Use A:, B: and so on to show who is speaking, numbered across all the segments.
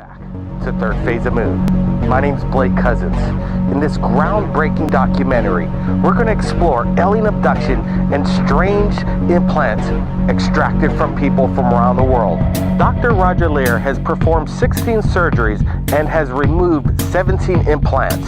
A: back to Third Phase of Moon. My name's Blake Cousins. In this groundbreaking documentary, we're going to explore alien abduction and strange implants extracted from people from around the world. Dr. Roger Leir has performed 16 surgeries and has removed 17 implants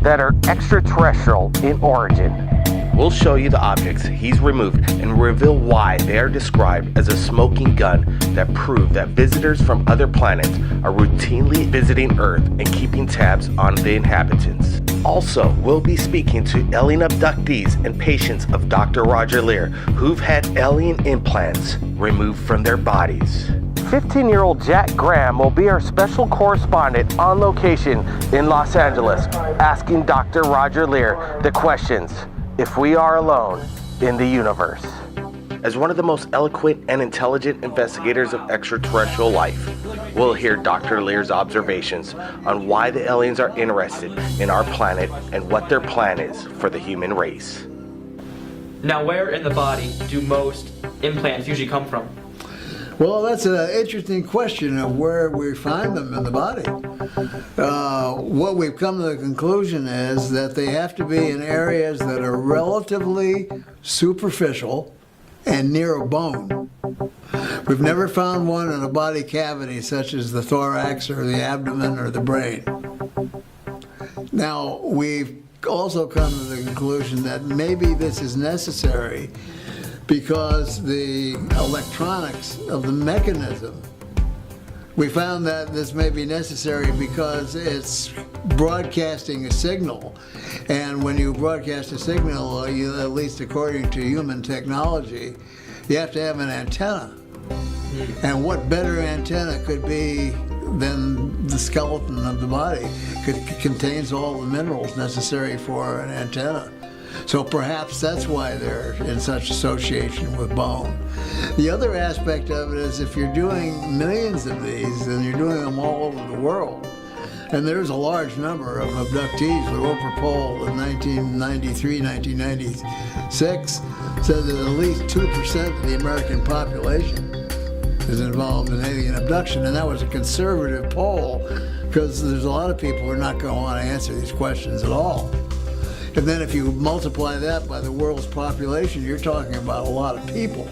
A: that are extraterrestrial in origin. We'll show you the objects he's removed and reveal why they are described as a smoking gun that prove that visitors from other planets are routinely visiting Earth and keeping tabs on the inhabitants. Also, we'll be speaking to alien abductees and patients of Dr. Roger Leir who've had alien implants removed from their bodies. 15-year-old Jack Graham will be our special correspondent on location in Los Angeles, asking Dr. Roger Leir the questions: if we are alone in the universe. As one of the most eloquent and intelligent investigators of extraterrestrial life, we'll hear Dr. Leir's observations on why the aliens are interested in our planet and what their plan is for the human race.
B: Now, where in the body do most implants usually come from?
C: Well, that's an interesting question of where we find them in the body. What we've come to the conclusion is that they have to be in areas that are relatively superficial and near a bone. We've never found one in a body cavity such as the thorax or the abdomen or the brain. Now, we've also come to the conclusion that maybe this is necessary because the electronics of the mechanism, we found that this may be necessary because it's broadcasting a signal. And when you broadcast a signal, at least according to human technology, you have to have an antenna. And what better antenna could be than the skeleton of the body? It contains all the minerals necessary for an antenna. So perhaps that's why they're in such association with bone. The other aspect of it is if you're doing millions of these, and you're doing them all over the world, and there's a large number of abductees. The Roper poll in 1993, 1996 said that at least 2% of the American population is involved in alien abduction, and that was a conservative poll because there's a lot of people who are not going to want to answer these questions at all. And then if you multiply that by the world's population, you're talking about a lot of people.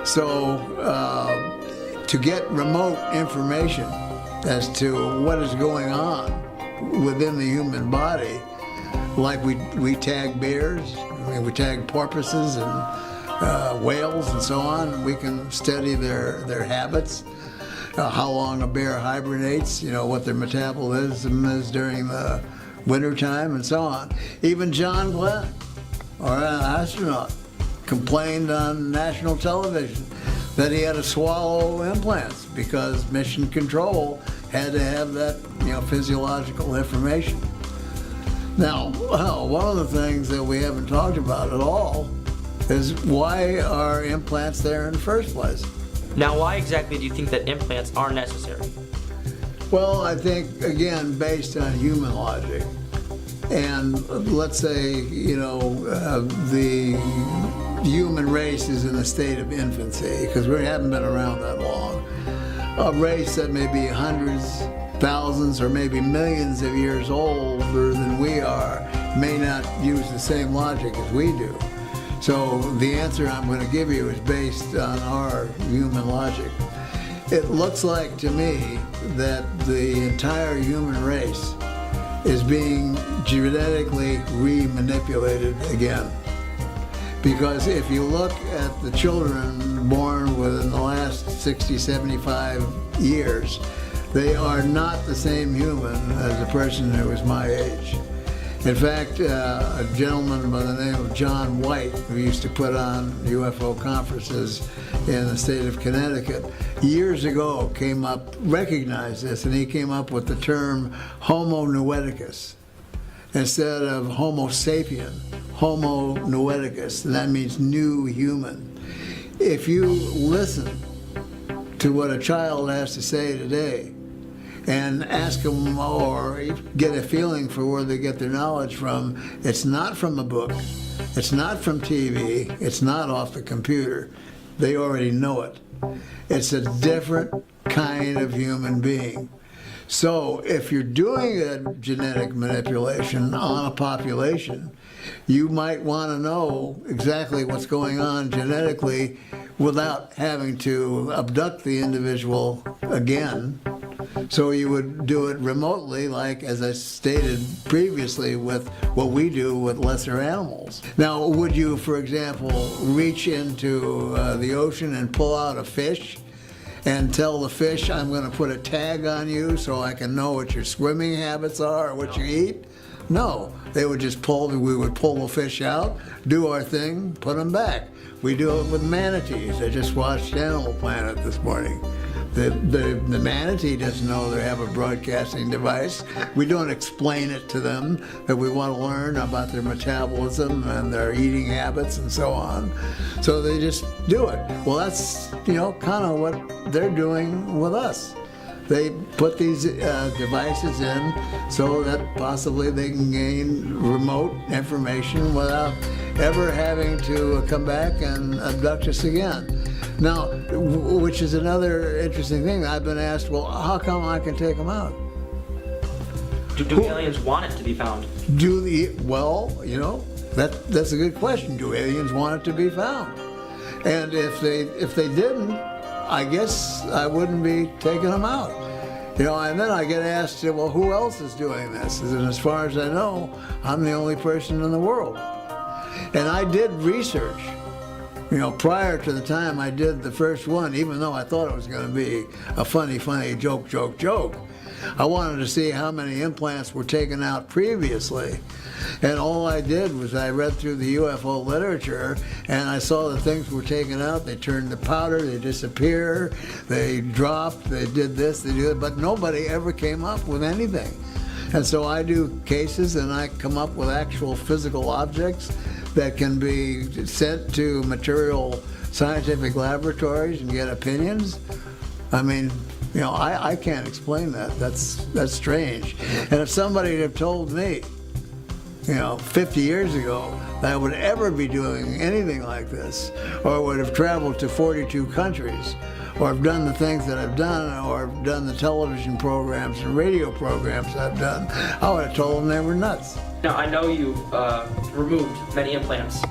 C: So to get remote information as to what is going on within the human body, like we tag bears, we tag porpoises and whales and so on, we can study their habits, how long a bear hibernates, what their metabolism is during the wintertime and so on. Even John Glenn, or an astronaut, complained on national television that he had to swallow implants because mission control had to have that physiological information. Now, one of the things that we haven't talked about at all is why are implants there in the first place?
B: Now, why exactly do you think that implants are necessary?
C: Well, I think, again, based on human logic, and let's say, the human race is in a state of infancy, because we haven't been around that long. A race that may be hundreds, thousands, or maybe millions of years older than we are may not use the same logic as we do. So the answer I'm going to give you is based on our human logic. It looks like to me that the entire human race is being genetically re-manipulated again. Because if you look at the children born within the last 60, 75 years, they are not the same human as a person who is my age. In fact, a gentleman by the name of John White, who used to put on UFO conferences in the state of Connecticut, years ago recognized this, and he came up with the term Homo noeticus. Instead of Homo sapien, Homo noeticus, and that means new human. If you listen to what a child has to say today, and ask them or get a feeling for where they get their knowledge from, it's not from a book, it's not from TV, it's not off the computer. They already know it. It's a different kind of human being. So if you're doing a genetic manipulation on a population, you might want to know exactly what's going on genetically without having to abduct the individual again. So you would do it remotely, like, as I stated previously, with what we do with lesser animals. Now, would you, for example, reach into the ocean and pull out a fish and tell the fish, I'm going to put a tag on you so I can know what your swimming habits are or what you eat? No, we would pull the fish out, do our thing, put them back. We do it with manatees. I just watched Animal Planet this morning. The manatee doesn't know they have a broadcasting device. We don't explain it to them, that we want to learn about their metabolism and their eating habits and so on. So they just do it. Well, that's, kind of what they're doing with us. They put these devices in so that possibly they can gain remote information without ever having to come back and abduct us again. Now, which is another interesting thing. I've been asked, well, how come I can take them out?
B: Do aliens want it to be found?
C: That's a good question. Do aliens want it to be found? And if they didn't, I guess I wouldn't be taking them out. And then I get asked, well, who else is doing this? And as far as I know, I'm the only person in the world. And I did research. Prior to the time I did the first one, even though I thought it was going to be a funny joke, I wanted to see how many implants were taken out previously. And all I did was I read through the UFO literature, and I saw that things were taken out. They turned to powder, they disappear, they dropped, they did this, they did that, but nobody ever came up with anything. And so I do cases, and I come up with actual physical objects that can be sent to material scientific laboratories and get opinions. I mean, I can't explain that. That's strange. And if somebody had told me, 50 years ago, that I would ever be doing anything like this, or would have traveled to 42 countries, or have done the things that I've done, or have done the television programs and radio programs I've done, I would have told them they were nuts.
B: Now, I know you've removed many implants.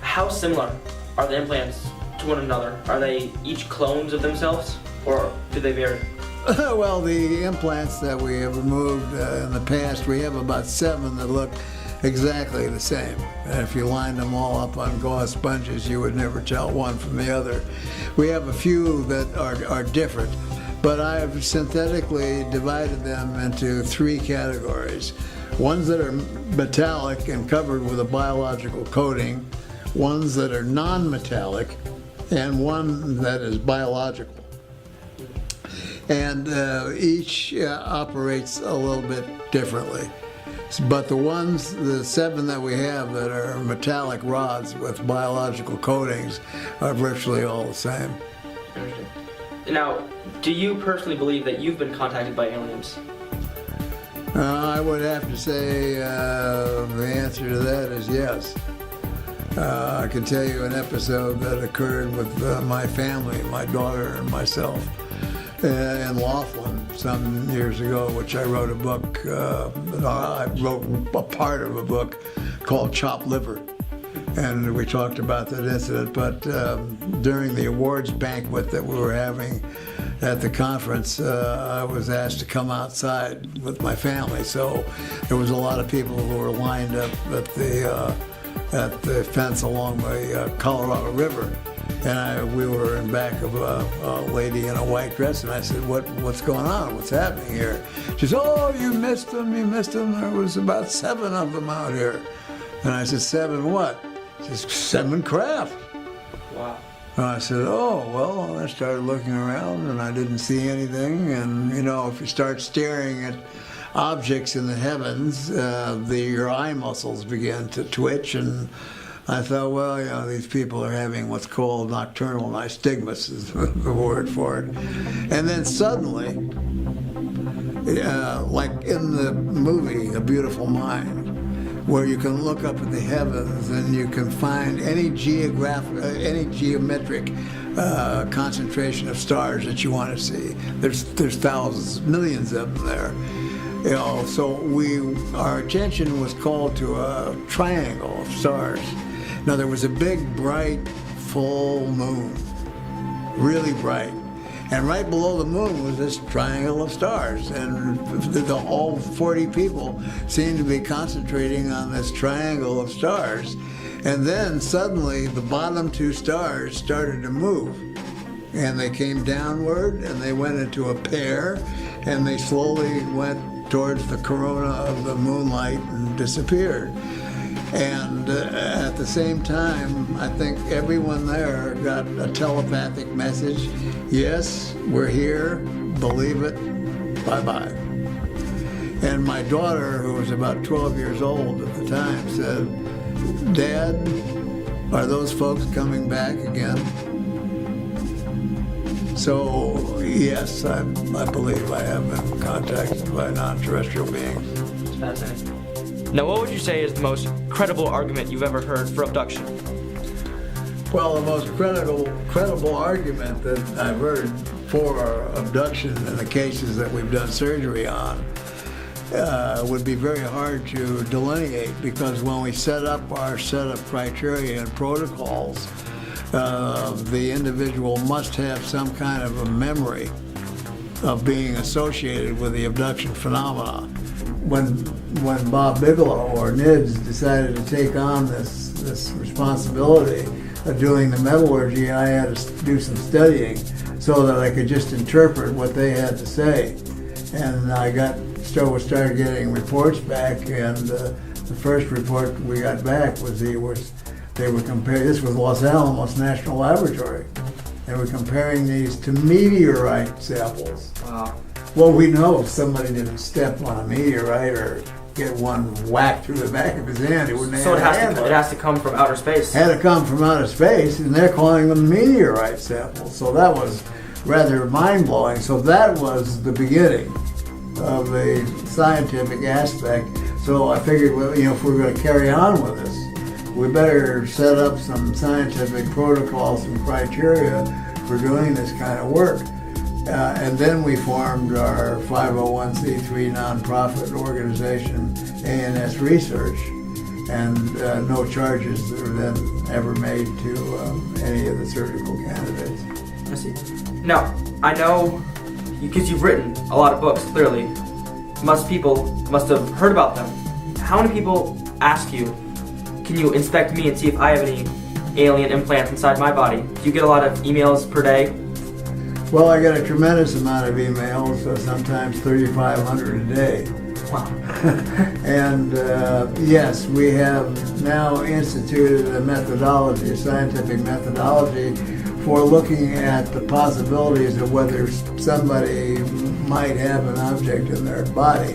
B: How similar are the implants to one another? Are they each clones of themselves, or do they vary?
C: Well, the implants that we have removed in the past, we have about 7 that look exactly the same. And if you lined them all up on gauze sponges, you would never tell one from the other. We have a few that are different, but I have synthetically divided them into 3 categories. Ones that are metallic and covered with a biological coating, ones that are non-metallic, and one that is biological. And each operates a little bit differently. But the 7 that we have that are metallic rods with biological coatings are virtually all the same.
B: Now, do you personally believe that you've been contacted by aliens?
C: I would have to say the answer to that is yes. I can tell you an episode that occurred with my family, my daughter and myself, in Laughlin some years ago, which I wrote a book. I wrote a part of a book called Chopped Liver, and we talked about that incident. But during the awards banquet that we were having at the conference, I was asked to come outside with my family. So there was a lot of people who were lined up at the fence along the Colorado River. And we were in back of a lady in a white dress, and I said, what's going on? What's happening here? She said, oh, you missed them. There was about 7 of them out here. And I said, 7 what? She said, 7 craft.
B: Wow.
C: And I said, oh, well, I started looking around, and I didn't see anything. And, if you start staring at objects in the heavens, your eye muscles begin to twitch, and I thought, well, these people are having what's called nocturnal nystagmus is the word for it. And then suddenly, like in the movie A Beautiful Mind, where you can look up at the heavens and you can find any geometric concentration of stars that you want to see. There's thousands, millions of them there. So our attention was called to a triangle of stars. Now there was a big, bright, full moon, really bright. And right below the moon was this triangle of stars. And all 40 people seemed to be concentrating on this triangle of stars. And then suddenly the bottom two stars started to move. And they came downward and they went into a pair and they slowly went towards the corona of the moonlight and disappeared. And at the same time, I think everyone there got a telepathic message. Yes, we're here, believe it, bye-bye. And my daughter, who was about 12 years old at the time, said, Dad, are those folks coming back again? So, yes, I believe I have been contacted by non-terrestrial beings.
B: It's fascinating. Now, what would you say is the most credible argument you've ever heard for abduction?
C: Well, the most credible argument that I've heard for abduction in the cases that we've done surgery on would be very hard to delineate, because when we set up our set of criteria and protocols, the individual must have some kind of a memory of being associated with the abduction phenomena. When Bob Bigelow or NIDS decided to take on this responsibility of doing the metallurgy, I had to do some studying so that I could just interpret what they had to say. And I started getting reports back, and the first report we got back was they were comparing. This was Los Alamos National Laboratory. They were comparing these to meteorite samples.
B: Wow.
C: Well, we know if somebody didn't step on a meteorite or get one whacked through the back of his hand, it wouldn't have
B: So it
C: handle.
B: has to come from outer space.
C: Had to come from outer space, and they're calling them meteorite samples. So that was rather mind-blowing. So that was the beginning of the scientific aspect. So I figured, well, if we're going to carry on with this, we better set up some scientific protocols and criteria for doing this kind of work. And then we formed our 501c3 nonprofit organization, ANS Research, and no charges were then ever made to any of the surgical candidates.
B: I see. Now, I know, because you've written a lot of books, clearly, people must have heard about them. How many people ask you, can you inspect me and see if I have any alien implants inside my body? Do you get a lot of emails per day?
C: Well, I get a tremendous amount of emails, sometimes 3,500 a day.
B: Wow.
C: And yes, we have now instituted a methodology, a scientific methodology, for looking at the possibilities of whether somebody might have an object in their body.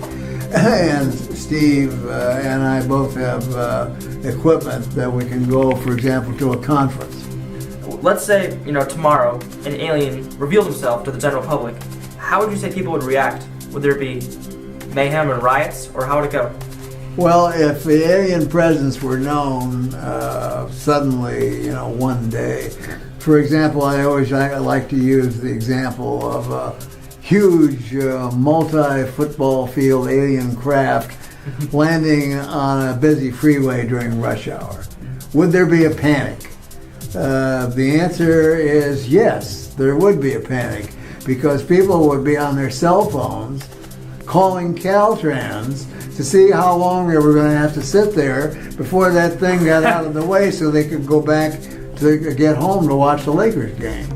C: And Steve and I both have equipment that we can go, for example, to a conference.
B: Let's say, tomorrow an alien revealed himself to the general public. How would you say people would react? Would there be mayhem and riots, or how would it go?
C: Well, if the alien presence were known suddenly, one day, for example, I like to use the example of a huge multi-football field alien craft landing on a busy freeway during rush hour. Would there be a panic? The answer is yes, there would be a panic, because people would be on their cell phones calling Caltrans to see how long they were going to have to sit there before that thing got out of the way so they could go back to get home to watch the Lakers game.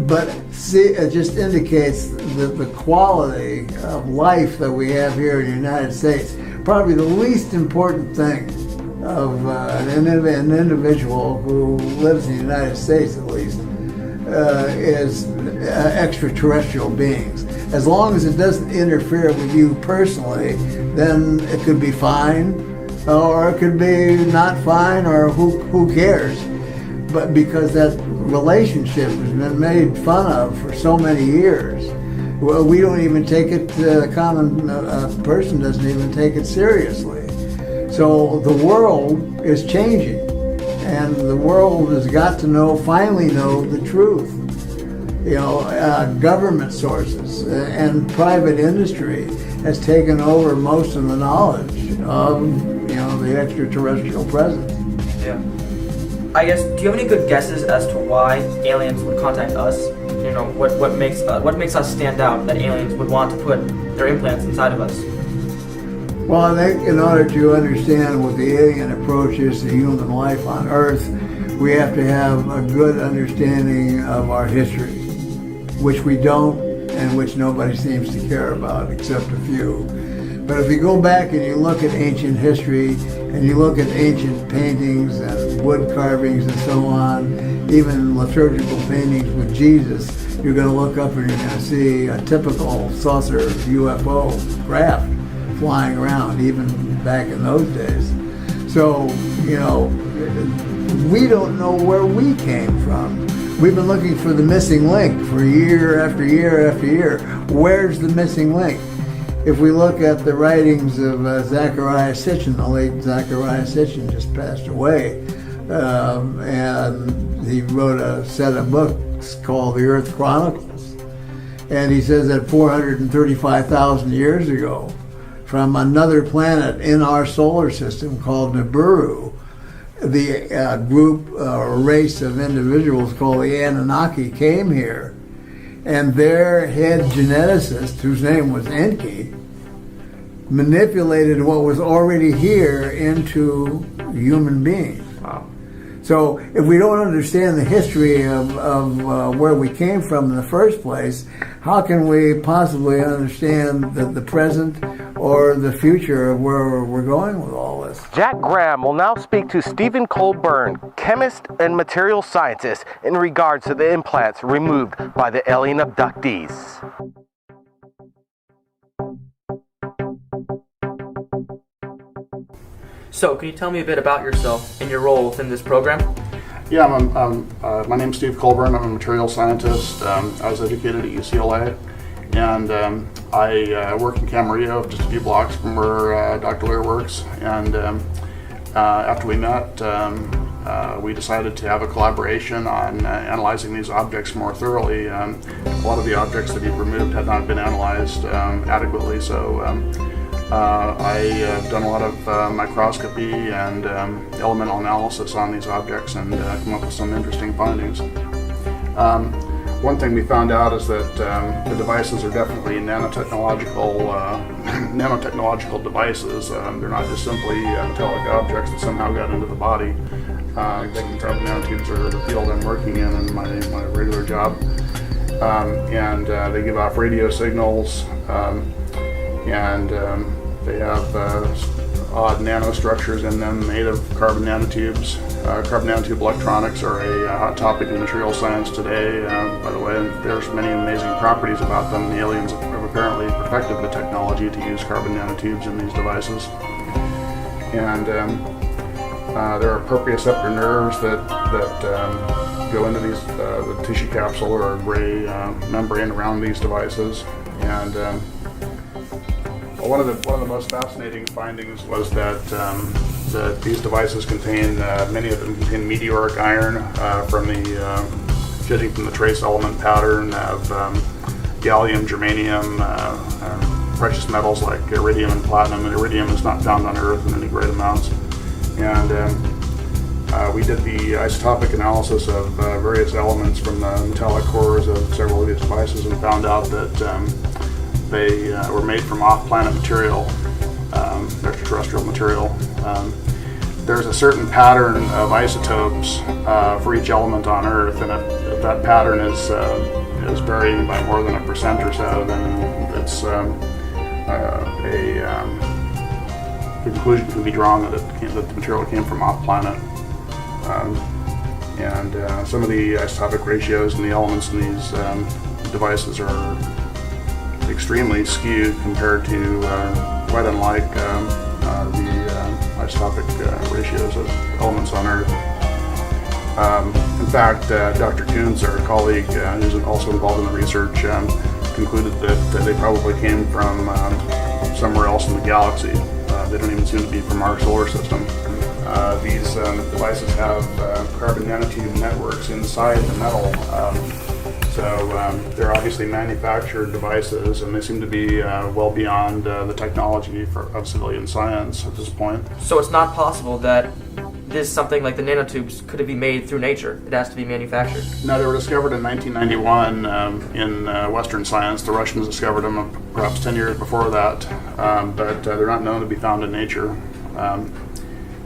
C: But see, it just indicates the quality of life that we have here in the United States. Probably the least important thing of an individual who lives in the United States, at least, is extraterrestrial beings. As long as it doesn't interfere with you personally, then it could be fine, or it could be not fine, or who cares? But because that relationship has been made fun of for so many years, well, we don't even take it, the common person doesn't even take it seriously. So the world is changing, and the world has got to finally know the truth. Government sources and private industry has taken over most of the knowledge of, the extraterrestrial presence.
B: Yeah. I guess, do you have any good guesses as to why aliens would contact us? What makes us stand out that aliens would want to put their implants inside of us?
C: Well, I think in order to understand what the alien approach is to human life on Earth, we have to have a good understanding of our history, which we don't and which nobody seems to care about except a few. But if you go back and you look at ancient history and you look at ancient paintings and wood carvings and so on, even liturgical paintings with Jesus, you're going to look up and you're going to see a typical saucer UFO craft flying around, even back in those days. So, we don't know where we came from. We've been looking for the missing link for year after year after year. Where's the missing link? If we look at the writings of Zecharia Sitchin, the late Zecharia Sitchin just passed away, and he wrote a set of books called The Earth Chronicles. And he says that 435,000 years ago, from another planet in our solar system called Nibiru, the group or race of individuals called the Anunnaki came here, and their head geneticist, whose name was Enki, manipulated what was already here into human beings.
B: Wow.
C: So if we don't understand the history of where we came from in the first place, how can we possibly understand the present or the future of where we're going with all this?
A: Jack Graham will now speak to Stephen Colburn, chemist and material scientist, in regards to the implants removed by the alien abductees.
B: So, can you tell me a bit about yourself and your role within this program?
D: Yeah, my name's Steve Colburn. I'm a material scientist. I was educated at UCLA, and I work in Camarillo, just a few blocks from where Dr. Lear works. And after we met, we decided to have a collaboration on analyzing these objects more thoroughly. A lot of the objects that he'd removed had not been analyzed adequately, so I've done a lot of microscopy and elemental analysis on these objects and come up with some interesting findings. One thing we found out is that the devices are definitely nanotechnological devices. They're not just simply metallic objects that somehow got into the body. Carbon nanotubes are the field I'm working in my regular job. And they give off radio signals, and they have odd nanostructures in them made of carbon nanotubes. Carbon nanotube electronics are a hot topic in material science today, by the way, and there's many amazing properties about them. The aliens have apparently perfected the technology to use carbon nanotubes in these devices. And there are proprioceptor nerves that go into these the tissue capsule or gray membrane around these devices. And one of the most fascinating findings was that these devices contain, many of them contain meteoric iron judging from the trace element pattern of gallium, germanium, precious metals like iridium and platinum. And iridium is not found on Earth in any great amounts. And we did the isotopic analysis of various elements from the metallic cores of several of these devices and found out that they were made from off-planet material, extraterrestrial material. There's a certain pattern of isotopes for each element on Earth, and if that pattern is varying by more than 1% or so, then it's the conclusion can be drawn that the material came from off-planet. And some of the isotopic ratios and the elements in these devices are extremely skewed compared to, quite unlike the isotopic ratios of elements on Earth. In fact, Dr. Coons, our colleague who's also involved in the research, concluded that they probably came from somewhere else in the galaxy, They don't even seem to be from our solar system. These devices have carbon nanotube networks inside the metal. So they're obviously manufactured devices, and they seem to be well beyond the technology of civilian science at this point.
B: So it's not possible that this something like the nanotubes could be made through nature. It has to be manufactured.
D: No, they were discovered in 1991 in Western science. The Russians discovered them perhaps 10 years before that, but they're not known to be found in nature,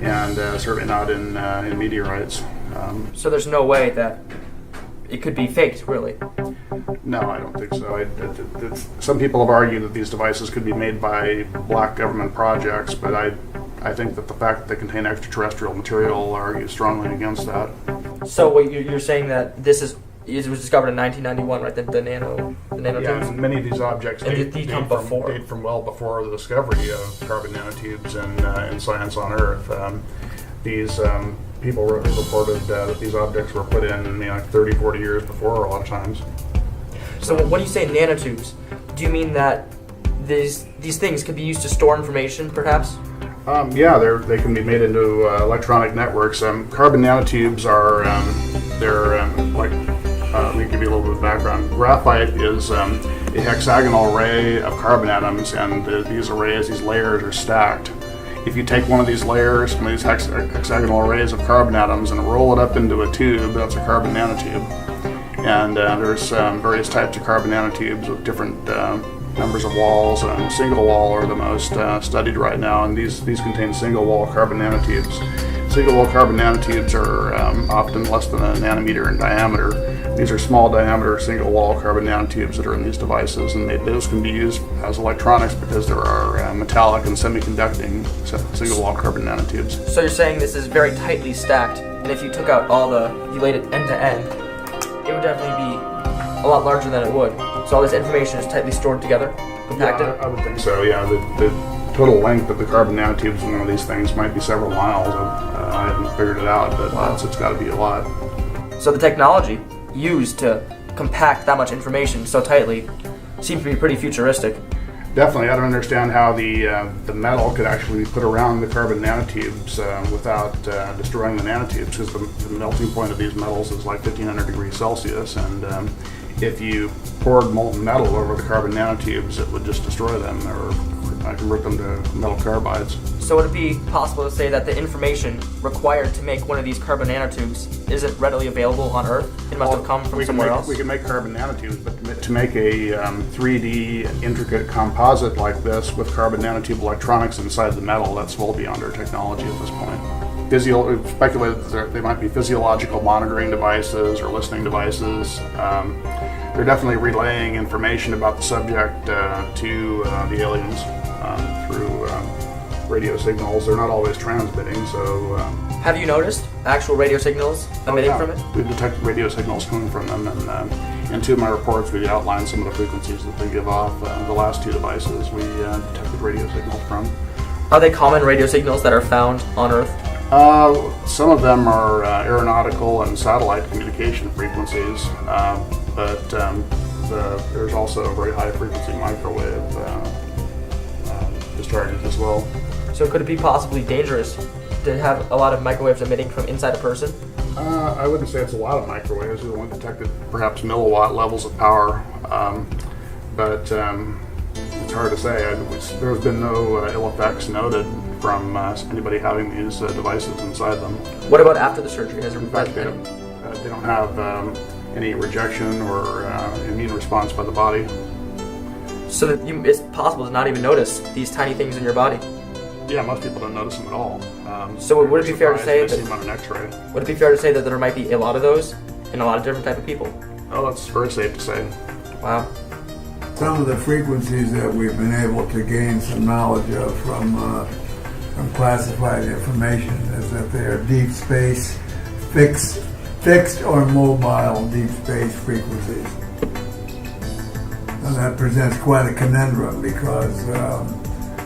D: and certainly not in meteorites.
B: So there's no way that it could be faked, really.
D: No, I don't think so. Some people have argued that these devices could be made by black government projects, but I think that the fact that they contain extraterrestrial material argues strongly against that.
B: So what you're saying that it was discovered in 1991, right? The nanotubes.
D: Yeah, and many of these objects
B: And did these come before?
D: date from well before the discovery of carbon nanotubes in science on Earth. These people reported that these objects were put in like 30, 40 years before a lot of times.
B: So when you say nanotubes, do you mean that these things could be used to store information, perhaps?
D: Yeah, they can be made into electronic networks. Carbon nanotubes are let me give you a little bit of background. Graphite is a hexagonal array of carbon atoms, and these layers are stacked. If you take one of these layers, one of these hexagonal arrays of carbon atoms, and roll it up into a tube, that's a carbon nanotube. And there's various types of carbon nanotubes with different numbers of walls, and single wall are the most studied right now, and these contain single wall carbon nanotubes. Single wall carbon nanotubes are often less than a nanometer in diameter. These are small diameter single wall carbon nanotubes that are in these devices, and those can be used as electronics because there are metallic and semiconducting single wall carbon nanotubes.
B: So you're saying this is very tightly stacked, and if you took out you laid it end to end, it would definitely be a lot larger than it would. So all this information is tightly stored together, compacted?
D: Yeah, I would think so, yeah. The total length of the carbon nanotubes in one of these things might be several miles. I haven't figured it out, but
B: Wow.
D: it's got to be a lot.
B: So the technology used to compact that much information so tightly seems to be pretty futuristic.
D: Definitely, I don't understand how the metal could actually be put around the carbon nanotubes without destroying the nanotubes, because the melting point of these metals is like 1500 degrees Celsius, and if you poured molten metal over the carbon nanotubes, it would just destroy them or convert them to metal carbides.
B: So would it be possible to say that the information required to make one of these carbon nanotubes isn't readily available on Earth? It must have come from somewhere else?
D: We can make carbon nanotubes, but to make a 3D intricate composite like this with carbon nanotube electronics inside the metal, that's well beyond our technology at this point. We've speculated that they might be physiological monitoring devices or listening devices. They're definitely relaying information about the subject to the aliens through radio signals. They're not always transmitting, so...
B: Have you noticed actual radio signals emitting from it?
D: We've detected radio signals coming from them, and in two of my reports we outlined some of the frequencies that they give off. The last two devices we detected radio signals from.
B: Are they common radio signals that are found on Earth?
D: Some of them are aeronautical and satellite communication frequencies, but there's also a very high frequency microwave discharges as well.
B: So could it be possibly dangerous to have a lot of microwaves emitting from inside a person?
D: I wouldn't say it's a lot of microwaves. We've only detected perhaps milliwatt levels of power, but it's hard to say. There's been no ill effects noted from anybody having these devices inside them.
B: What about after the surgery? Has
D: In fact, they don't have any rejection or immune response by the body.
B: So that it's possible to not even notice these tiny things in your body.
D: Yeah, most people don't notice them at all.
B: So would it be fair to say
D: they see
B: that?
D: them on an X-ray?
B: Would it be fair to say that there might be a lot of those in a lot of different type of people?
D: Oh, that's very safe to say.
B: Wow.
C: Some of the frequencies that we've been able to gain some knowledge of from classified information is that they are deep space, fixed or mobile deep space frequencies. And that presents quite a conundrum because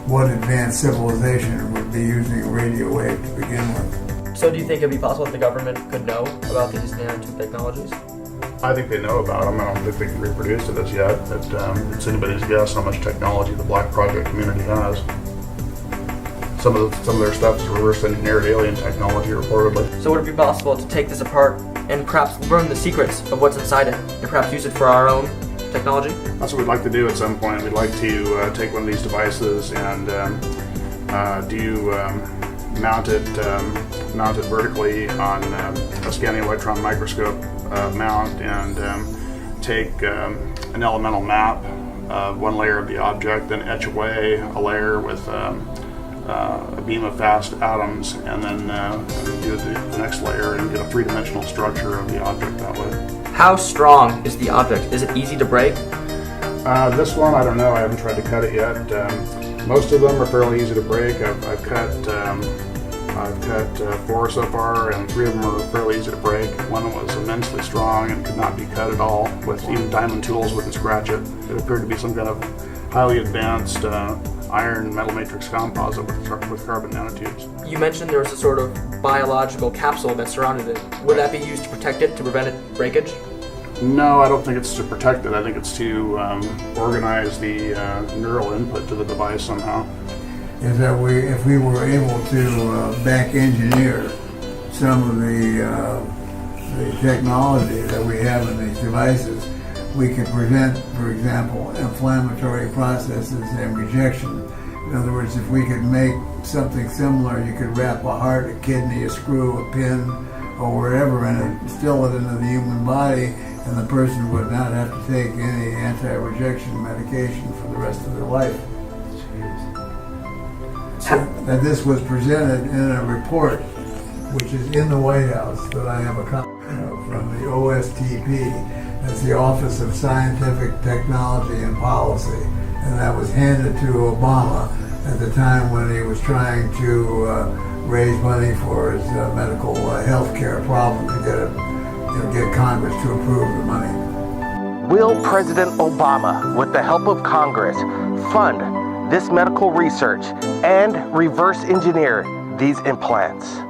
C: what advanced civilization would be using a radio wave to begin with?
B: So do you think it'd be possible that the government could know about these nanotube technologies?
D: I think they know about them. I don't think they can reproduce it as yet. It's anybody's guess how much technology the Black Project community has. some of their stuff is reverse engineered alien technology, reportedly.
B: So would it be possible to take this apart and perhaps learn the secrets of what's inside it and perhaps use it for our own technology?
D: That's what we'd like to do at some point. We'd like to take one of these devices and mount it vertically on a scanning electron microscope mount, and take an elemental map of one layer of the object, then etch away a layer with a beam of fast atoms, and then do the next layer and get a three-dimensional structure of the object that way.
B: How strong is the object? Is it easy to break?
D: This one, I don't know. I haven't tried to cut it yet. Most of them are fairly easy to break. I've cut 4 so far, and 3 of them are fairly easy to break. One was immensely strong and could not be cut at all. With even diamond tools, wouldn't scratch it. It appeared to be some kind of highly advanced iron metal matrix composite with carbon nanotubes.
B: You mentioned there was a sort of biological capsule that surrounded it. Would that be used to protect it, to prevent it breakage?
D: No, I don't think it's to protect it. I think it's to organize the neural input to the device somehow.
C: Is that if we were able to back engineer some of the technology that we have in these devices, we could prevent, for example, inflammatory processes and rejection. In other words, if we could make something similar, you could wrap a heart, a kidney, a screw, a pin, or wherever in it, instill it into the human body, and the person would not have to take any anti-rejection medication for the rest of their life. That this was presented in a report, which is in the White House, that I have a copy of from the OSTP. That's the Office of Scientific Technology and Policy, and that was handed to Obama at the time when he was trying to raise money for his medical health care problem to get Congress to approve the money.
A: Will President Obama, with the help of Congress, fund this medical research and reverse engineer these implants?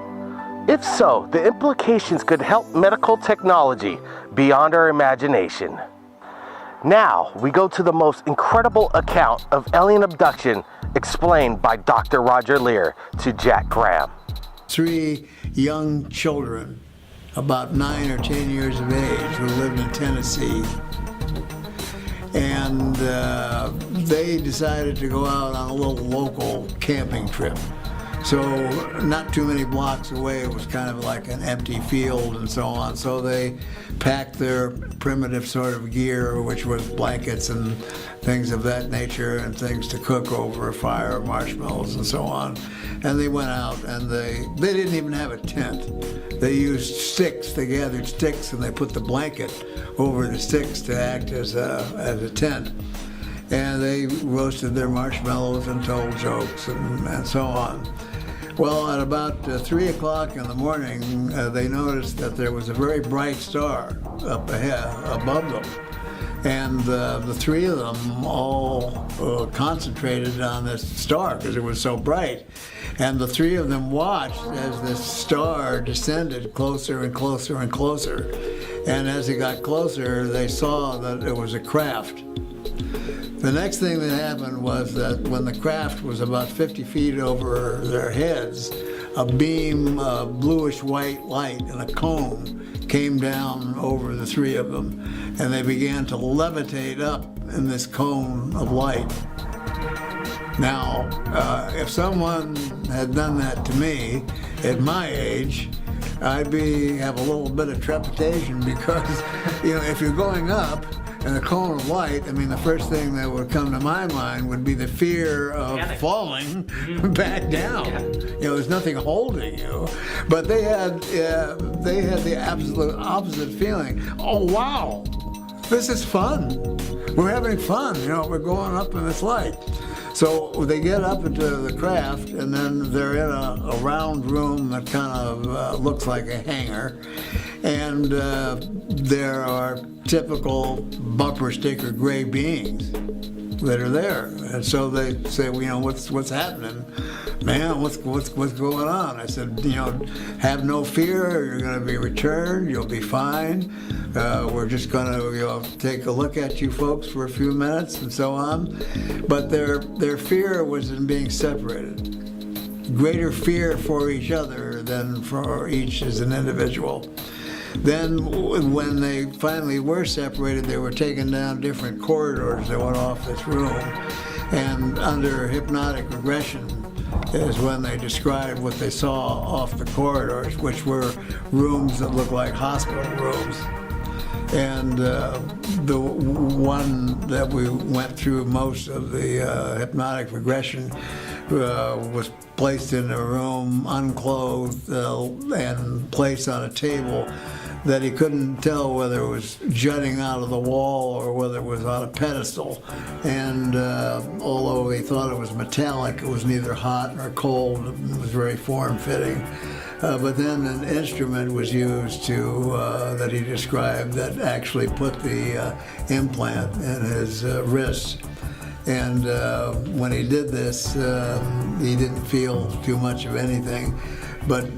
A: If so, the implications could help medical technology beyond our imagination. Now, we go to the most incredible account of alien abduction explained by Dr. Roger Leir to Jack Graham.
C: 3 young children, about 9 or 10 years of age, who lived in Tennessee. And they decided to go out on a little local camping trip. So not too many blocks away, it was kind of like an empty field and so on. So they packed their primitive sort of gear, which was blankets and things of that nature, and things to cook over a fire, marshmallows and so on. And they went out, and they didn't even have a tent. They used sticks. They gathered sticks and they put the blanket over the sticks to act as a tent. And they roasted their marshmallows and told jokes and so on. Well, at about 3 o'clock in the morning, they noticed that there was a very bright star up ahead, above them. And the 3 of them all concentrated on this star because it was so bright. And the 3 of them watched as this star descended closer and closer and closer. And as it got closer, they saw that it was a craft. The next thing that happened was that when the craft was about 50 feet over their heads, a beam of bluish-white light in a cone came down over the 3 of them, and they began to levitate up in this cone of light. Now, if someone had done that to me at my age, I'd have a little bit of trepidation because, if you're going up in a cone of light, the first thing that would come to my mind would be the fear of falling back down. There's nothing holding you. But they had the absolute opposite feeling. Oh, wow, this is fun. We're having fun. We're going up in this light. So they get up into the craft, and then they're in a round room that kind of looks like a hangar. And there are typical bumper sticker gray beings that are there. And so they say, what's happening? Man, what's going on? I said, have no fear. You're going to be returned. You'll be fine. We're just going to take a look at you folks for a few minutes and so on. But their fear was in being separated. greater fear for each other than for each as an individual. Then when they finally were separated, they were taken down different corridors that went off this room. And under hypnotic regression is when they described what they saw off the corridors, which were rooms that looked like hospital rooms. And the one that we went through most of the hypnotic regression was placed in a room, unclothed, and placed on a table that he couldn't tell whether it was jutting out of the wall or whether it was on a pedestal. And although he thought it was metallic, it was neither hot nor cold. It was very form-fitting. But then an instrument was used that he described that actually put the implant in his wrist. And when he did this, he didn't feel too much of anything. But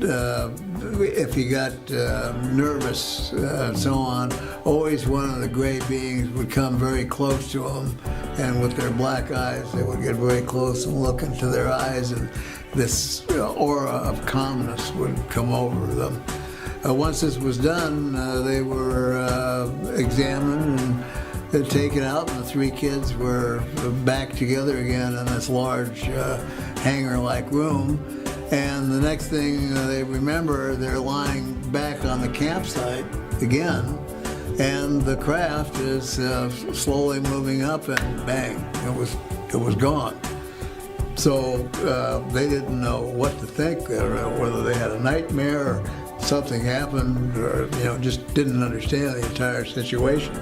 C: if he got nervous and so on, always one of the gray beings would come very close to him, and with their black eyes, they would get very close and look into their eyes, and this aura of calmness would come over them. Once this was done, they were examined and taken out, and the three kids were back together again in this large hangar-like room. And the next thing they remember, they're lying back on the campsite again, and the craft is slowly moving up, and bang, it was gone. So they didn't know what to think, whether they had a nightmare or something happened, or just didn't understand the entire situation.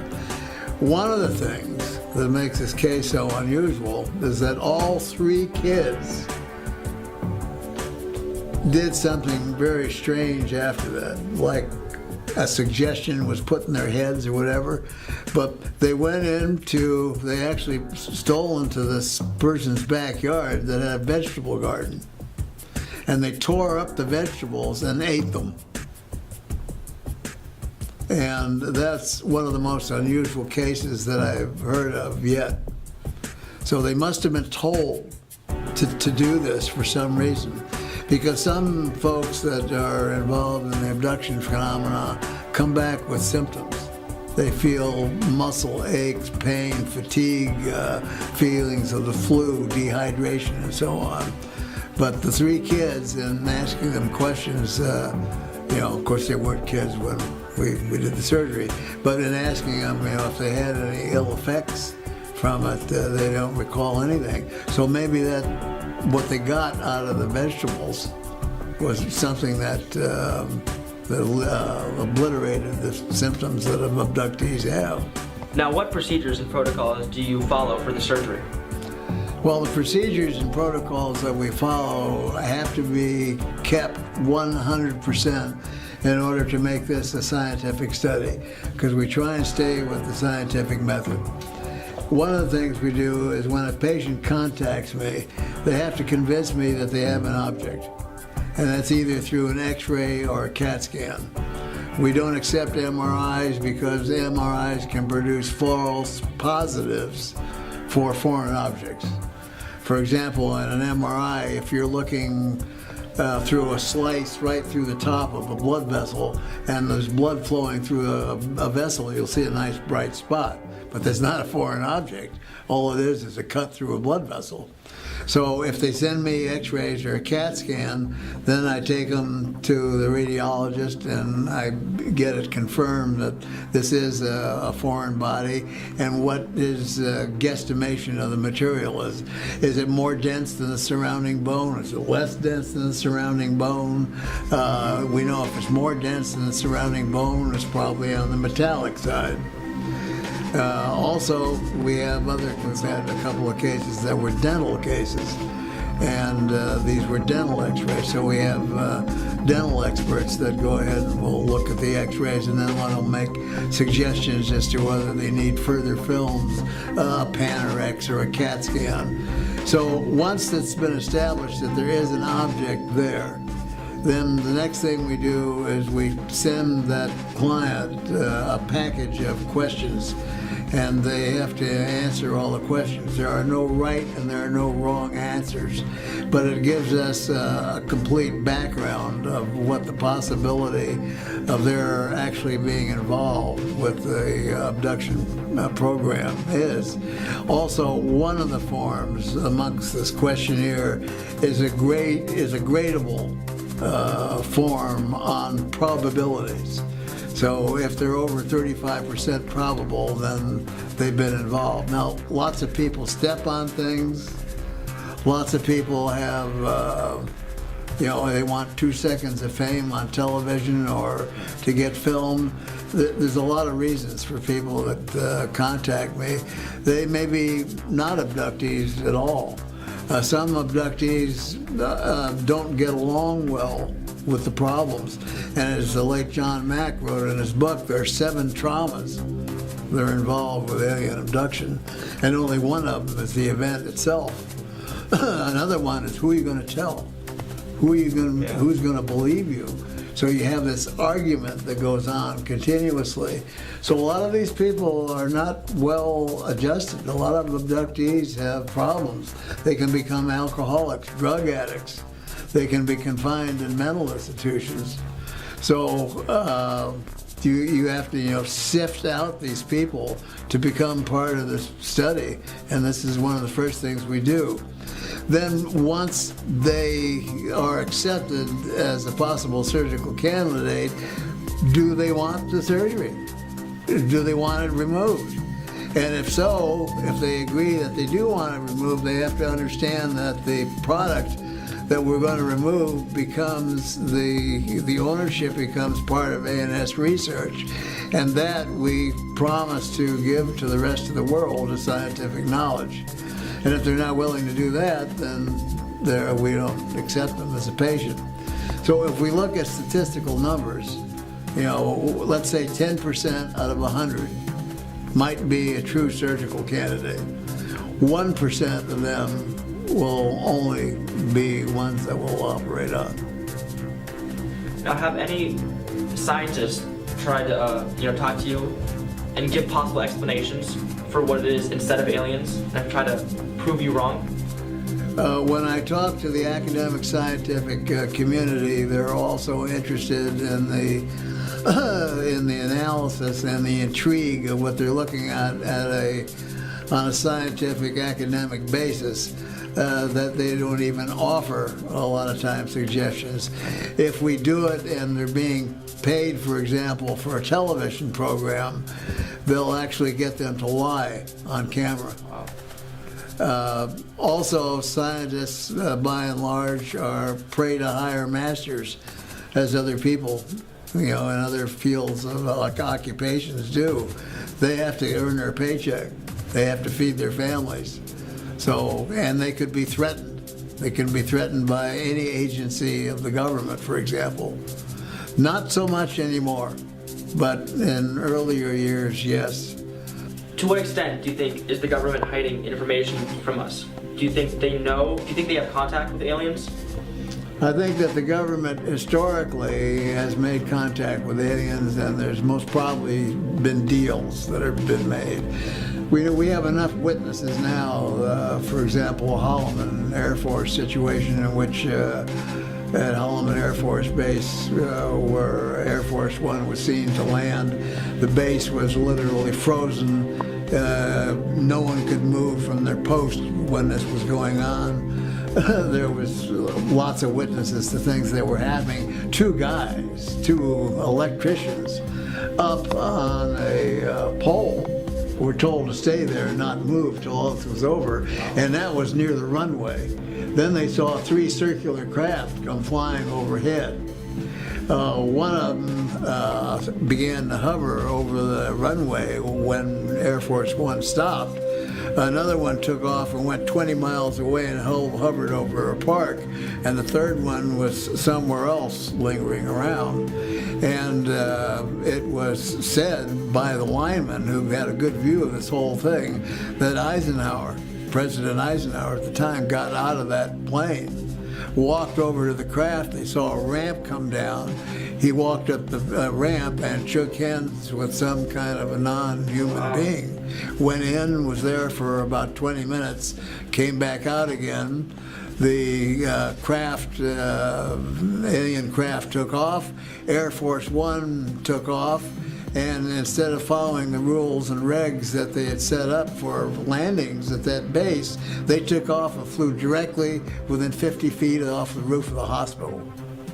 C: One of the things that makes this case so unusual is that all three kids did something very strange after that, like a suggestion was put in their heads or whatever, but they actually stole into this person's backyard that had a vegetable garden, and they tore up the vegetables and ate them. And that's one of the most unusual cases that I've heard of yet. So they must have been told to do this for some reason. Because some folks that are involved in the abduction phenomena come back with symptoms. They feel muscle aches, pain, fatigue, feelings of the flu, dehydration, and so on. But the three kids, and asking them questions, of course they weren't kids when we did the surgery, but in asking them, if they had any ill effects from it, they don't recall anything. So maybe what they got out of the vegetables was something that obliterated the symptoms that abductees have.
B: Now, what procedures and protocols do you follow for the surgery?
C: Well, the procedures and protocols that we follow have to be kept 100% in order to make this a scientific study, because we try and stay with the scientific method. One of the things we do is when a patient contacts me, they have to convince me that they have an object. And that's either through an X-ray or a CAT scan. We don't accept MRIs because MRIs can produce false positives for foreign objects. For example, in an MRI, if you're looking through a slice right through the top of a blood vessel and there's blood flowing through a vessel, you'll see a nice bright spot. But that's not a foreign object. All it is a cut through a blood vessel. So if they send me X-rays or a CAT scan, then I take them to the radiologist and I get it confirmed that this is a foreign body, and what his guesstimation of the material is. Is it more dense than the surrounding bone? Is it less dense than the surrounding bone? We know if it's more dense than the surrounding bone, it's probably on the metallic side. Also, we've had a couple of cases that were dental cases, and these were dental X-rays. So we have dental experts that go ahead and will look at the X-rays, and then one will make suggestions as to whether they need further films, a Panorex or a CAT scan. So once it's been established that there is an object there, then the next thing we do is we send that client a package of questions. and they have to answer all the questions. There are no right and there are no wrong answers, but it gives us a complete background of what the possibility of their actually being involved with the abduction program is. Also, one of the forms amongst this questionnaire is a gradable form on probabilities. So if they're over 35% probable, then they've been involved. Now, lots of people step on things. Lots of people have, they want 2 seconds of fame on television or to get filmed. There's a lot of reasons for people that contact me. They may be not abductees at all. Some abductees don't get along well with the problems. And as the late John Mack wrote in his book, there are 7 traumas that are involved with alien abduction, and only one of them is the event itself. Another one is who are you going to tell? Who's going to believe you? So you have this argument that goes on continuously. So a lot of these people are not well adjusted. A lot of abductees have problems. They can become alcoholics, drug addicts. They can be confined in mental institutions. So you have to sift out these people to become part of this study, and this is one of the first things we do. Then once they are accepted as a possible surgical candidate, do they want the surgery? Do they want it removed? And if so, if they agree that they do want it removed, they have to understand that the product that we're going to remove becomes the ownership becomes part of ANS research, and that we promise to give to the rest of the world as scientific knowledge. And if they're not willing to do that, then we don't accept them as a patient. So if we look at statistical numbers, let's say 10% out of 100 might be a true surgical candidate. 1% of them will only be ones that will operate on.
B: Now, have any scientists tried to talk to you and give possible explanations for what it is instead of aliens, and try to prove you wrong?
C: When I talk to the academic scientific community, they're also interested in the analysis and the intrigue of what they're looking at on a scientific academic basis. That they don't even offer a lot of times suggestions. If we do it and they're being paid, for example, for a television program, they'll actually get them to lie on camera. Also, scientists, by and large, are prey to higher masters, as other people, in other fields of occupations do. They have to earn their paycheck. They have to feed their families. So, and they could be threatened. They can be threatened by any agency of the government, for example. Not so much anymore, but in earlier years, yes.
B: To what extent do you think is the government hiding information from us? Do you think they know? Do you think they have contact with aliens?
C: I think that the government historically has made contact with aliens, and there's most probably been deals that have been made. We have enough witnesses now, for example, Holloman Air Force situation in which at Holloman Air Force Base where Air Force One was seen to land, the base was literally frozen. No one could move from their post when this was going on. There was lots of witnesses to things that were happening. 2 electricians up on a pole were told to stay there and not move till all this was over, and that was near the runway. Then they saw 3 circular craft come flying overhead. One of them began to hover over the runway when Air Force One stopped. Another one took off and went 20 miles away and hovered over a park, and the third one was somewhere else lingering around. And it was said by the lineman, who had a good view of this whole thing, that President Eisenhower at the time, got out of that plane, walked over to the craft. They saw a ramp come down. He walked up the ramp and shook hands with some kind of a non-human being. went in, was there for about 20 minutes, came back out again. The alien craft took off. Air Force One took off. And instead of following the rules and regs that they had set up for landings at that base, they took off and flew directly within 50 feet off the roof of the hospital.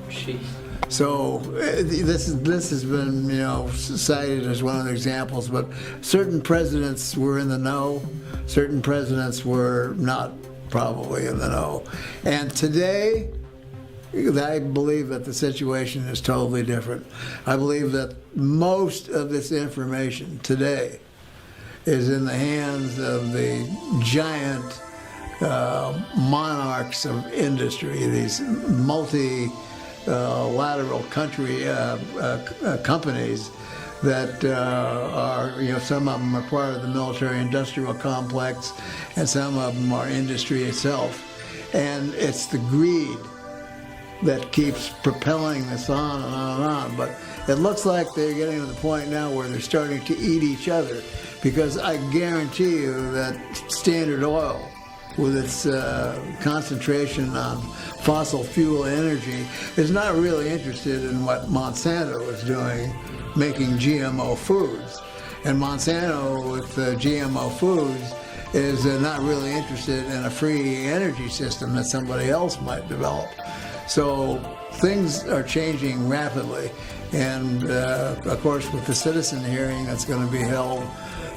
B: Jeez.
C: So this has been, cited as one of the examples, but certain presidents were in the know, certain presidents were not probably in the know. And today, I believe that the situation is totally different. I believe that most of this information today is in the hands of the giant monarchs of industry, these multilateral companies that are, some of them are part of the military-industrial complex, and some of them are industry itself. And it's the greed that keeps propelling this on and on and on. But it looks like they're getting to the point now where they're starting to eat each other, because I guarantee you that Standard Oil, with its concentration on fossil fuel energy, is not really interested in what Monsanto is doing, making GMO foods. And Monsanto, with GMO foods, is not really interested in a free energy system that somebody else might develop. So things are changing rapidly. And of course, with the citizen hearing that's going to be held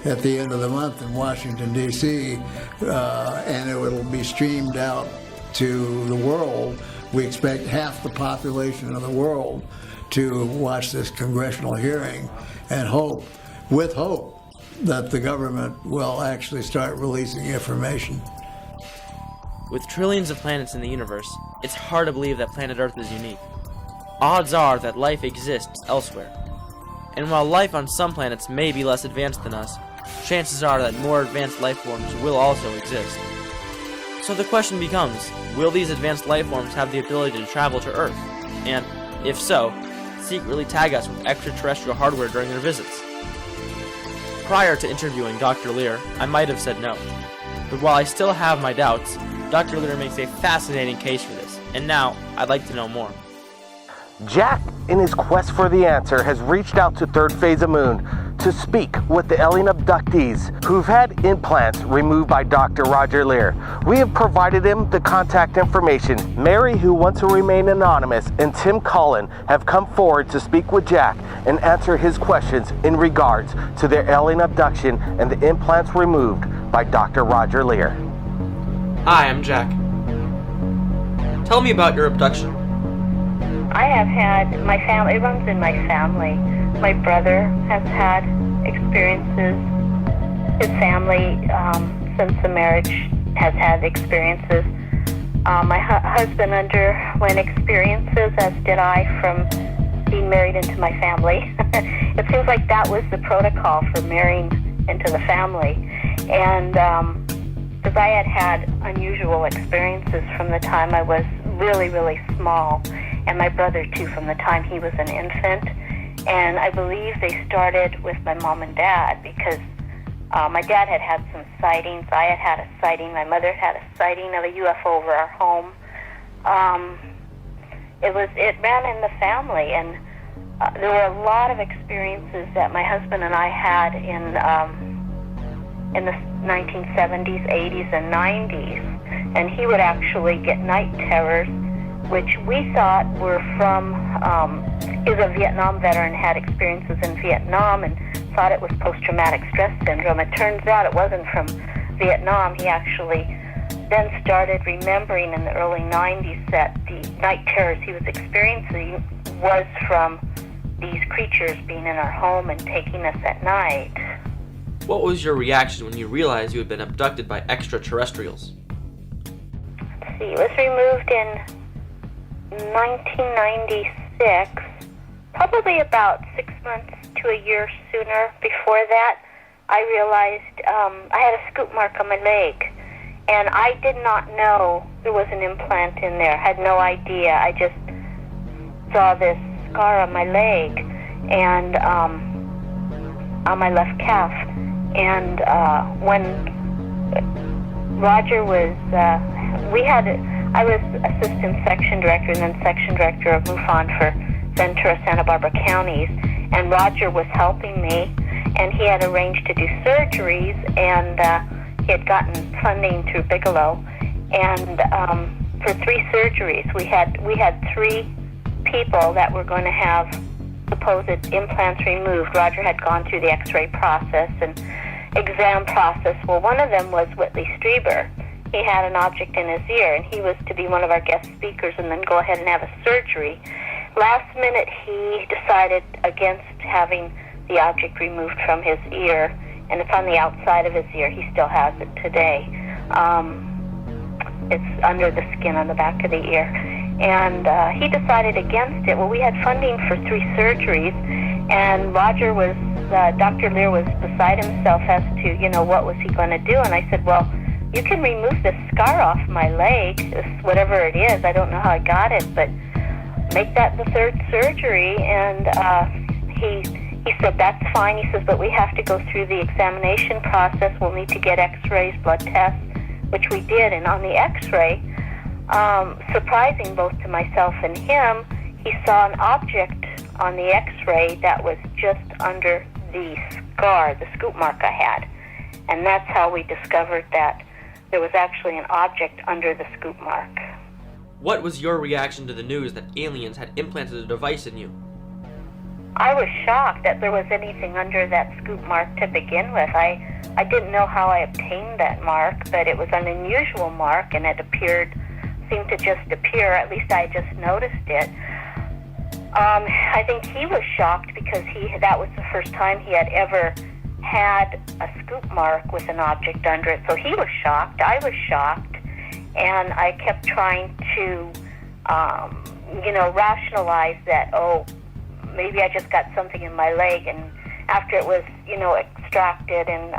C: at the end of the month in Washington, D.C., and it will be streamed out to the world, we expect half the population of the world to watch this congressional hearing, and with hope, that the government will actually start releasing information.
E: With trillions of planets in the universe, it's hard to believe that planet Earth is unique. Odds are that life exists elsewhere. And while life on some planets may be less advanced than us, chances are that more advanced life forms will also exist. So the question becomes, will these advanced life forms have the ability to travel to Earth? And, if so, secretly tag us with extraterrestrial hardware during their visits? Prior to interviewing Dr. Lear, I might have said no. But while I still have my doubts, Dr. Lear makes a fascinating case for this, and now I'd like to know more.
A: Jack, in his quest for the answer, has reached out to Third Phase of Moon to speak with the alien abductees who've had implants removed by Dr. Roger Lear. We have provided him the contact information. Mary, who wants to remain anonymous, and Tim Cullen have come forward to speak with Jack and answer his questions in regards to their alien abduction and the implants removed by Dr. Roger Lear.
B: Hi, I'm Jack. Tell me about your abduction.
F: I have had, my family, it runs in my family. My brother has had experiences. His family, since the marriage, has had experiences. My husband underwent experiences, as did I, from being married into my family. It seems like that was the protocol for marrying into the family. And because I had unusual experiences from the time I was really, really small, and my brother too from the time he was an infant. And I believe they started with my mom and dad, because my dad had had some sightings. I had had a sighting. My mother had a sighting of a UFO over our home. It ran in the family, and there were a lot of experiences that my husband and I had in the 1970s, 80s, and 90s. And he would actually get night terrors, which we thought were from, he was a Vietnam veteran, had experiences in Vietnam, and thought it was post-traumatic stress syndrome. It turns out it wasn't from Vietnam. He actually then started remembering in the early 90s that the night terrors he was experiencing was from these creatures being in our home and taking us at night.
E: What was your reaction when you realized you had been abducted by extraterrestrials?
F: Let's see, it was removed in 1996, probably about 6 months to a year sooner. Before that, I realized I had a scoop mark on my leg, and I did not know there was an implant in there. Had no idea. I just saw this scar on my leg and on my left calf, And when Roger was, I was assistant section director and then section director of MUFON for Ventura, Santa Barbara counties, and Roger was helping me, and he had arranged to do surgeries, and he had gotten funding through Bigelow, and for 3 surgeries, we had 3 people that were going to have supposed implants removed. Roger had gone through the X-ray process and exam process. Well, one of them was Whitley Strieber. He had an object in his ear, and he was to be one of our guest speakers and then go ahead and have a surgery. Last minute, he decided against having the object removed from his ear, and it's on the outside of his ear. He still has it today. It's under the skin on the back of the ear. And he decided against it. Well, we had funding for 3 surgeries, and Roger was, Dr. Lear was beside himself as to, what was he going to do? And I said, well, you can remove this scar off my leg, whatever it is. I don't know how I got it, but make that the 3rd surgery. And he said, that's fine. He says, but we have to go through the examination process. We'll need to get x-rays, blood tests, which we did. And on the x-ray, surprising both to myself and him, he saw an object on the x-ray that was just under the scar, the scoop mark I had. And that's how we discovered that there was actually an object under the scoop mark.
E: What was your reaction to the news that aliens had implanted a device in you?
F: I was shocked that there was anything under that scoop mark to begin with. I didn't know how I obtained that mark, but it was an unusual mark, and it seemed to just appear. At least I just noticed it. I think he was shocked because that was the first time he had ever had a scoop mark with an object under it. So he was shocked. I was shocked. And I kept trying to, rationalize that, maybe I just got something in my leg. And after it was, extracted and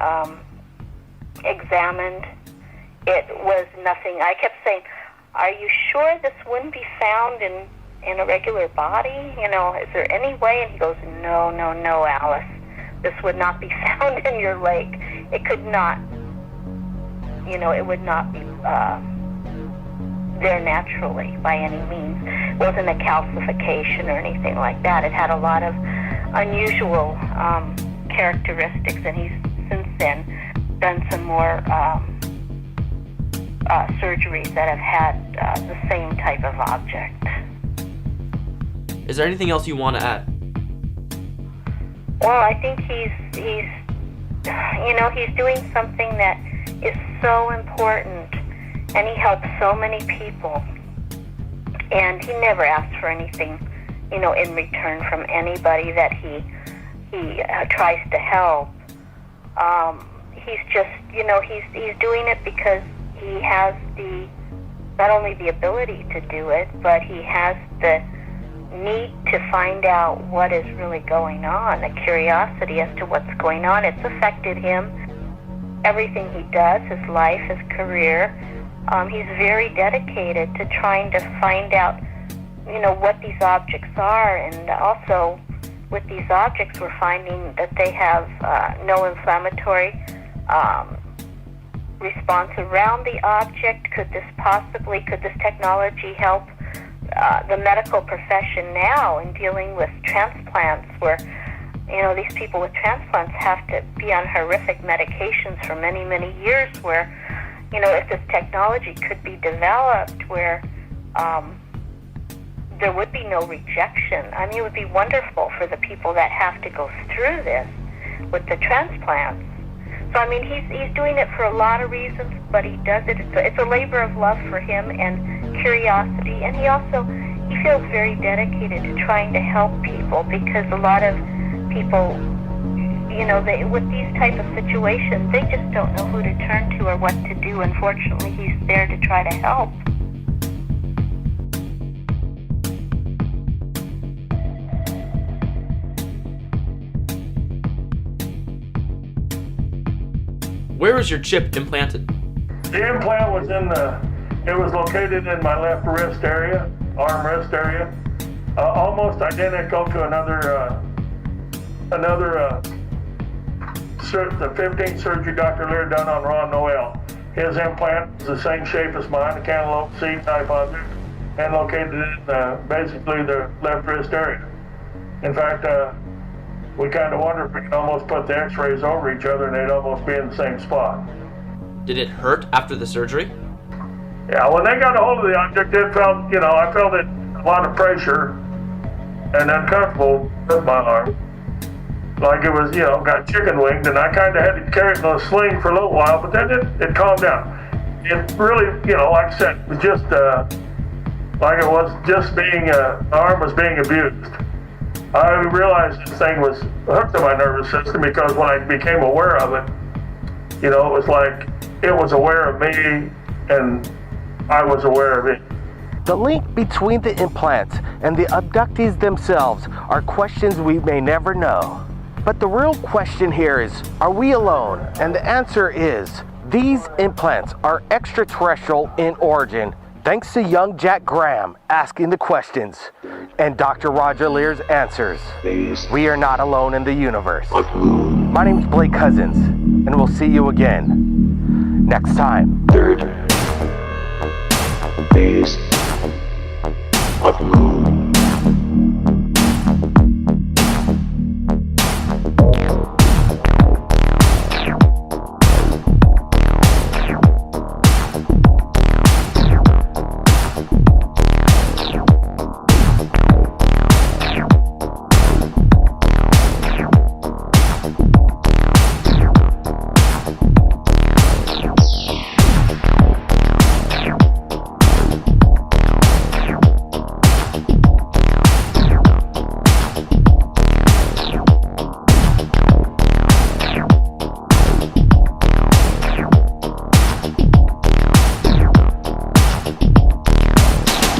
F: examined, it was nothing. I kept saying, are you sure this wouldn't be found in a regular body? Is there any way? And he goes, no, Alice. This would not be found in your leg. It could not, it would not be there naturally by any means. It wasn't a calcification or anything like that. It had a lot of unusual characteristics, and he's since then done some more surgeries that have had the same type of object.
E: Is there anything else you want to add?
F: Well, I think he's doing something that is so important, and he helps so many people, and he never asks for anything, in return from anybody that he tries to help. He's just, he's doing it because he has not only the ability to do it, but he has the need to find out what is really going on, a curiosity as to what's going on. It's affected him, everything he does, his life, his career. He's very dedicated to trying to find out, what these objects are. And also, with these objects, we're finding that they have no inflammatory response around the object. Could this technology help the medical profession now in dealing with transplants, where these people with transplants have to be on horrific medications for many, many years, where if this technology could be developed where there would be no rejection. I mean, it would be wonderful for the people that have to go through this with the transplants. So, I mean, he's doing it for a lot of reasons, but he does it. It's a labor of love for him and curiosity, and he feels very dedicated to trying to help people, because a lot of people, with these type of situations, they just don't know who to turn to or what to do. Unfortunately, he's there to try to help.
E: Where was your chip implanted?
G: The implant was it was located in my left wrist area, arm wrist area, almost identical to another the 15th surgery Dr. Lear done on Ron Noel. His implant is the same shape as mine, a cantaloupe seed type object, and located in basically the left wrist area. In fact, we kind of wonder if we could almost put the x-rays over each other and they'd almost be in the same spot.
E: Did it hurt after the surgery?
G: Yeah, when they got a hold of the object, it felt, I felt it, a lot of pressure and uncomfortable with my arm. Like it was, got chicken winged, and I kind of had to carry it in a sling for a little while, but then it calmed down. It really, like I said, was just like it was just being, the arm was being abused. I realized this thing was hooked to my nervous system because when I became aware of it, it was like it was aware of me and I was aware of it.
A: The link between the implants and the abductees themselves are questions we may never know. But the real question here is, are we alone? And the answer is, these implants are extraterrestrial in origin, thanks to young Jack Graham asking the questions and Dr. Roger Lear's answers. We are not alone in the universe. My name's Blake Cousins, and we'll see you again next time.
H: Third phase of moon.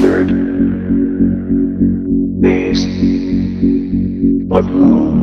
H: Third phase of moon.